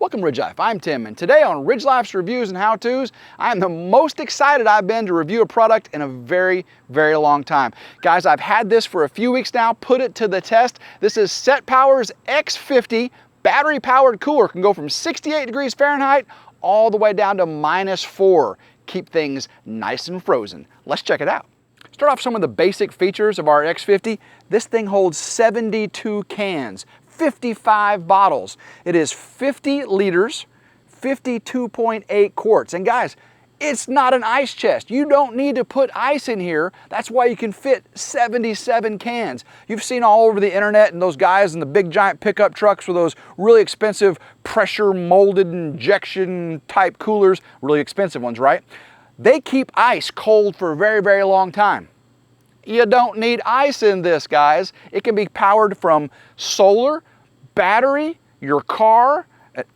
Welcome RidgeLife, I'm Tim, and today on RidgeLife's Reviews and How-Tos, I am the most excited I've been to review a product in a very, very long time. Guys, I've had this for a few weeks now, put it to the test. This is SetPower's X50 battery-powered cooler. Can go from 68 degrees Fahrenheit all the way down to -4. Keep things nice and frozen. Let's check it out. Start off some of the basic features of our X50. This thing holds 72 cans. 55 bottles. It is 50 liters, 52.8 quarts. And guys, it's not an ice chest. You don't need to put ice in here. That's why you can fit 77 cans. You've seen all over the internet and those guys in the big giant pickup trucks with those really expensive pressure molded injection type coolers, really expensive ones, right? They keep ice cold for a very, very long time. You don't need ice in this, guys. It can be powered from solar, battery, your car,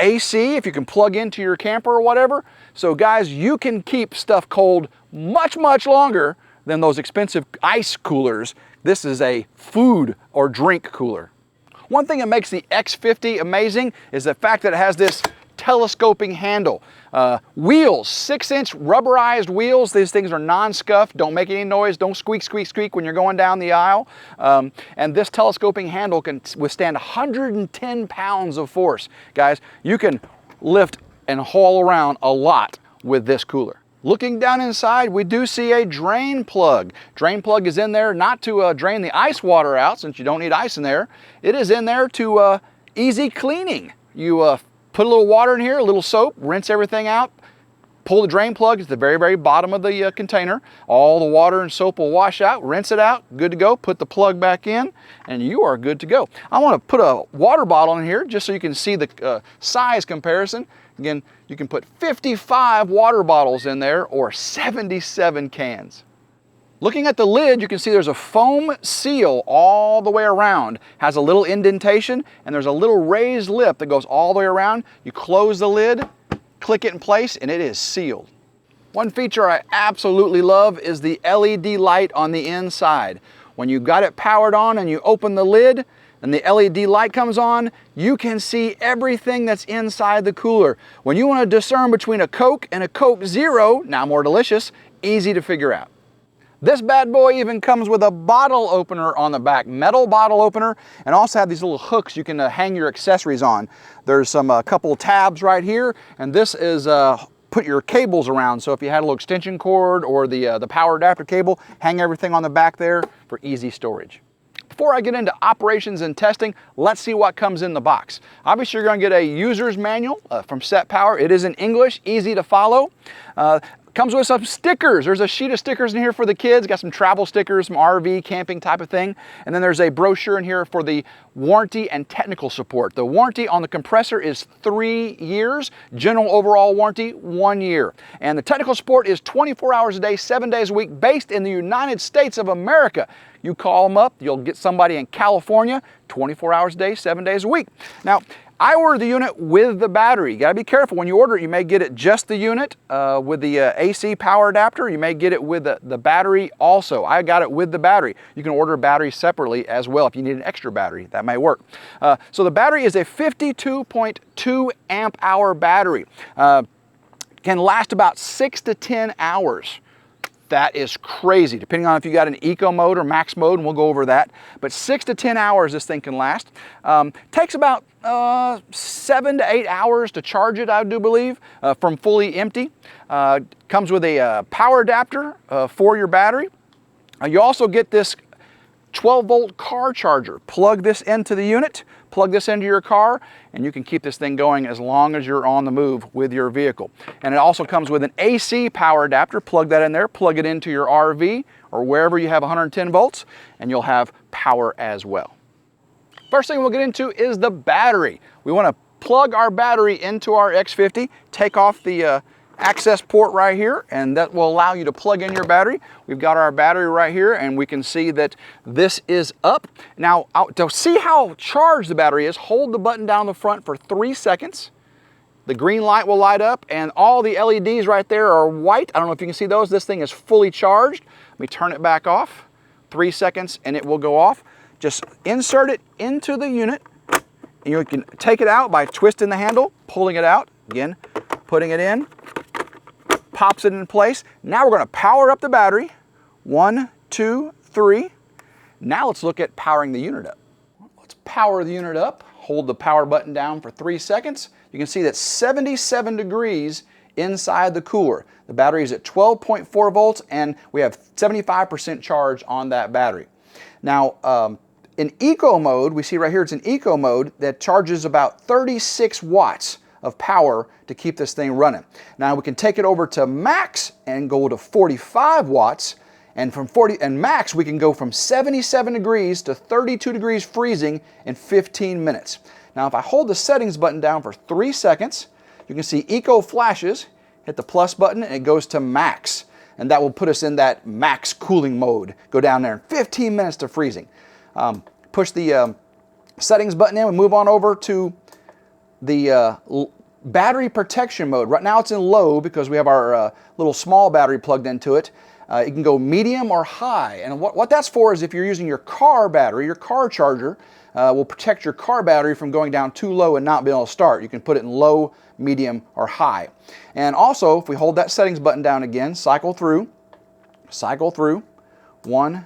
AC if you can plug into your camper or whatever. So guys, you can keep stuff cold much, much longer than those expensive ice coolers. This is a food or drink cooler. One thing that makes the X50 amazing is the fact that it has this telescoping handle. Wheels, 6-inch rubberized wheels. These things are non-scuff, don't make any noise, don't squeak, squeak, squeak when you're going down the aisle. And this telescoping handle can withstand 110 pounds of force. Guys, you can lift and haul around a lot with this cooler. Looking down inside, we do see a drain plug. Drain plug is in there not to drain the ice water out, since you don't need ice in there. It is in there to easy cleaning. You put a little water in here, a little soap, rinse everything out, pull the drain plug at the very, very bottom of the container. All the water and soap will wash out, rinse it out, good to go. Put the plug back in, and you are good to go. I want to put a water bottle in here just so you can see the size comparison. Again, you can put 55 water bottles in there or 77 cans. Looking at the lid, you can see there's a foam seal all the way around. Has a little indentation, and there's a little raised lip that goes all the way around. You close the lid, click it in place, and it is sealed. One feature I absolutely love is the LED light on the inside. When you've got it powered on and you open the lid, and the LED light comes on, you can see everything that's inside the cooler. When you want to discern between a Coke and a Coke Zero, now more delicious, easy to figure out. This bad boy even comes with a bottle opener on the back, metal bottle opener, and also have these little hooks you can hang your accessories on. There's a couple of tabs right here, and this is put your cables around. So if you had a little extension cord or the power adapter cable, hang everything on the back there for easy storage. Before I get into operations and testing, let's see what comes in the box. Obviously, you're going to get a user's manual from SetPower. It is in English, easy to follow. Comes with some stickers. There's a sheet of stickers in here for the kids. Got some travel stickers, some RV, camping type of thing. And then there's a brochure in here for the warranty and technical support. The warranty on the compressor is 3 years. General overall warranty, 1 year. And the technical support is 24 hours a day, 7 days a week, based in the United States of America. You call them up, you'll get somebody in California, 24 hours a day, 7 days a week. Now, I ordered the unit with the battery. You gotta be careful when you order it. You may get it just the unit with the AC power adapter. You may get it with the battery also. I got it with the battery. You can order a battery separately as well if you need an extra battery. That may work. So the battery is a 52.2 amp hour battery. Can last about 6 to 10 hours. That is crazy, depending on if you got an eco mode or max mode, and we'll go over that. But 6 to 10 hours this thing can last. Takes about 7 to 8 hours to charge it, I do believe, from fully empty. Comes with a power adapter for your battery. You also get this 12-volt car charger. Plug this into the unit, plug this into your car, and you can keep this thing going as long as you're on the move with your vehicle. And it also comes with an AC power adapter. Plug that in there, plug it into your RV or wherever you have 110 volts, and you'll have power as well. First thing we'll get into is the battery. We want to plug our battery into our X50, take off the access port right here, and that will allow you to plug in your battery. We've got our battery right here, and we can see that this is up. Now, to see how charged the battery is, hold the button down the front for 3 seconds. The green light will light up, and all the LEDs right there are white. I don't know if you can see those. This thing is fully charged. Let me turn it back off. 3 seconds, and it will go off. Just insert it into the unit, you can take it out by twisting the handle, pulling it out, again, putting it in, pops it in place. Now we're going to power up the battery. 1, 2, 3. Now let's look at powering the unit up. Let's power the unit up. Hold the power button down for 3 seconds. You can see that 77 degrees inside the cooler. The battery is at 12.4 volts and we have 75% charge on that battery. Now, in eco mode, we see right here it's in eco mode that charges about 36 watts of power to keep this thing running. Now we can take it over to max and go to 45 watts, and from max we can go from 77 degrees to 32 degrees freezing in 15 minutes. Now if I hold the settings button down for 3 seconds, you can see eco flashes, hit the plus button and it goes to max, and that will put us in that max cooling mode. Go down there in 15 minutes to freezing. Push the settings button in and move on over to the battery protection mode. Right now it's in low because we have our little small battery plugged into it. It can go medium or high, and what that's for is if you're using your car battery, your car charger will protect your car battery from going down too low and not being able to start. You can put it in low, medium, or high. And also, if we hold that settings button down again, cycle through, 1,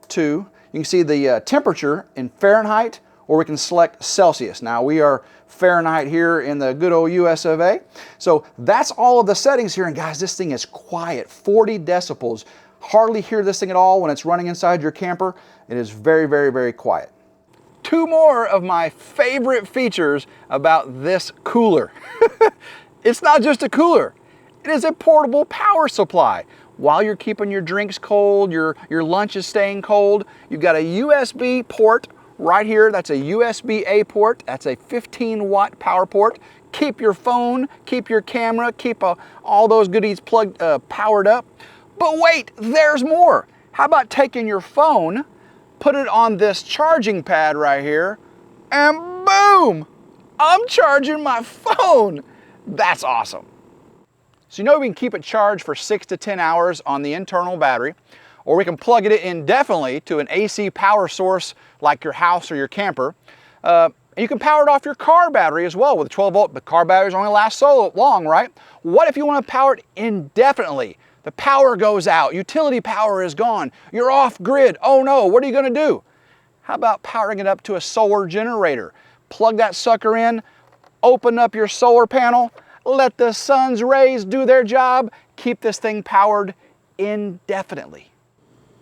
2. You can see the temperature in Fahrenheit, or we can select Celsius. Now we are Fahrenheit here in the good old US of A. So that's all of the settings here, and guys, this thing is quiet, 40 decibels. Hardly hear this thing at all when it's running inside your camper. It is very, very, very quiet. 2 more of my favorite features about this cooler. It's not just a cooler, it is a portable power supply. While you're keeping your drinks cold, your lunch is staying cold, you've got a USB port right here. That's a USB-A port. That's a 15-watt power port. Keep your phone, keep your camera, keep all those goodies plugged, powered up. But wait, there's more. How about taking your phone, put it on this charging pad right here, and boom, I'm charging my phone. That's awesome. So you know we can keep it charged for 6 to 10 hours on the internal battery, or we can plug it indefinitely to an AC power source like your house or your camper. And you can power it off your car battery as well with a 12 volt, but car batteries only last so long, right? What if you want to power it indefinitely? The power goes out, utility power is gone, you're off grid. Oh no, what are you going to do? How about powering it up to a solar generator? Plug that sucker in, open up your solar panel, let the sun's rays do their job, keep this thing powered indefinitely.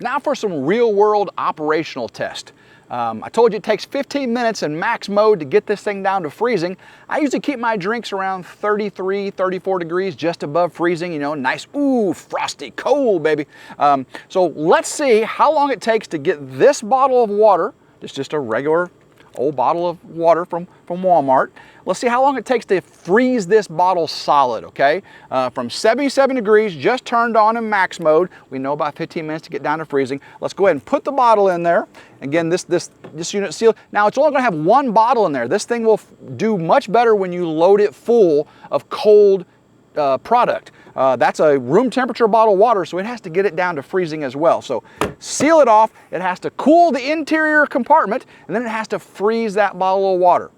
Now for some real-world operational test. I told you it takes 15 minutes in max mode to get this thing down to freezing. I usually keep my drinks around 33, 34 degrees, just above freezing, you know, nice, ooh, frosty, cold, baby. So let's see how long it takes to get this bottle of water, it's just a regular old bottle of water from Walmart. Let's see how long it takes to freeze this bottle solid, okay? From 77 degrees, just turned on in max mode. We know about 15 minutes to get down to freezing. Let's go ahead and put the bottle in there. Again, this unit sealed. Now it's only gonna have 1 bottle in there. This thing will do much better when you load it full of cold product. That's a room temperature bottle of water, so it has to get it down to freezing as well. So seal it off, it has to cool the interior compartment, and then it has to freeze that bottle of water.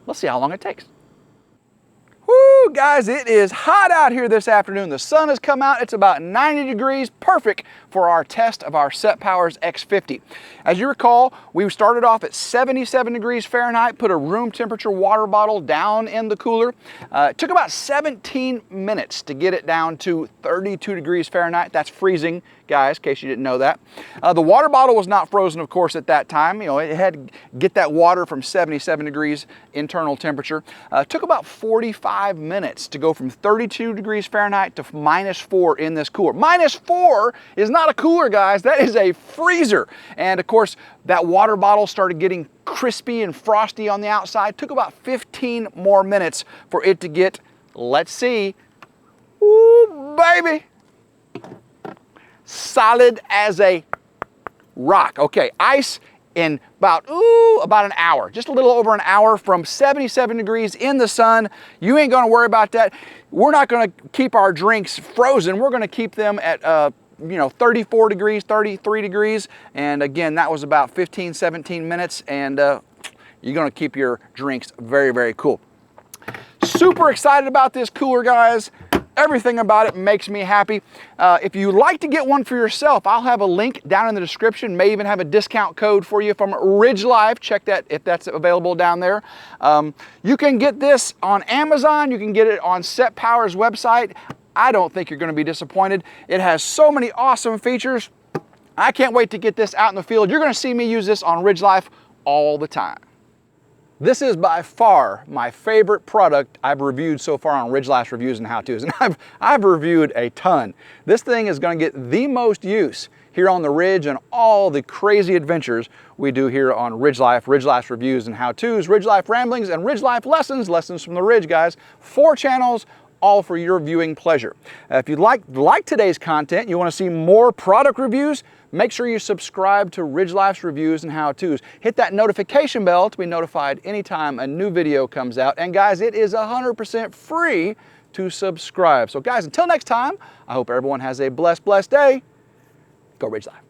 Let's see how long it takes. Woo, guys, it is hot out here this afternoon. The sun has come out. It's about 90 degrees, perfect for our test of our SetPower X50. As you recall, we started off at 77 degrees Fahrenheit, put a room temperature water bottle down in the cooler. It took about 17 minutes to get it down to 32 degrees Fahrenheit. That's freezing, guys, in case you didn't know that. The water bottle was not frozen, of course, at that time. You know, it had to get that water from 77 degrees internal temperature. It took about 45 minutes to go from 32 degrees Fahrenheit to -4 in this cooler. -4 is not a cooler, guys. That is a freezer. And of course, that water bottle started getting crispy and frosty on the outside. It took about 15 more minutes for it to get, let's see, ooh, baby, solid as a rock. Okay, ice in about an hour, just a little over an hour from 77 degrees in the sun. You ain't gonna worry about that. We're not gonna keep our drinks frozen. We're gonna keep them at 34 degrees, 33 degrees. And again, that was about 15, 17 minutes. And You're gonna keep your drinks very, very cool. Super excited about this cooler, guys. Everything about it makes me happy. If you'd like to get one for yourself, I'll have a link down in the description, may even have a discount code for you from RidgeLife. Check that if that's available down there. You can get this on Amazon. You can get it on SetPower's website. I don't think you're gonna be disappointed. It has so many awesome features. I can't wait to get this out in the field. You're gonna see me use this on RidgeLife all the time. This is by far my favorite product I've reviewed so far on RidgeLife Reviews and How-Tos, and I've reviewed a ton. This thing is going to get the most use here on the Ridge and all the crazy adventures we do here on RidgeLife Reviews and How-Tos, RidgeLife Ramblings, and RidgeLife Lessons from the Ridge, guys. 4 channels, all for your viewing pleasure. If you'd like today's content, you want to see more product reviews, make sure you subscribe to RidgeLife's Reviews and How-Tos. Hit that notification bell to be notified anytime a new video comes out. And guys, it is 100% free to subscribe. So guys, until next time, I hope everyone has a blessed day. Go RidgeLife.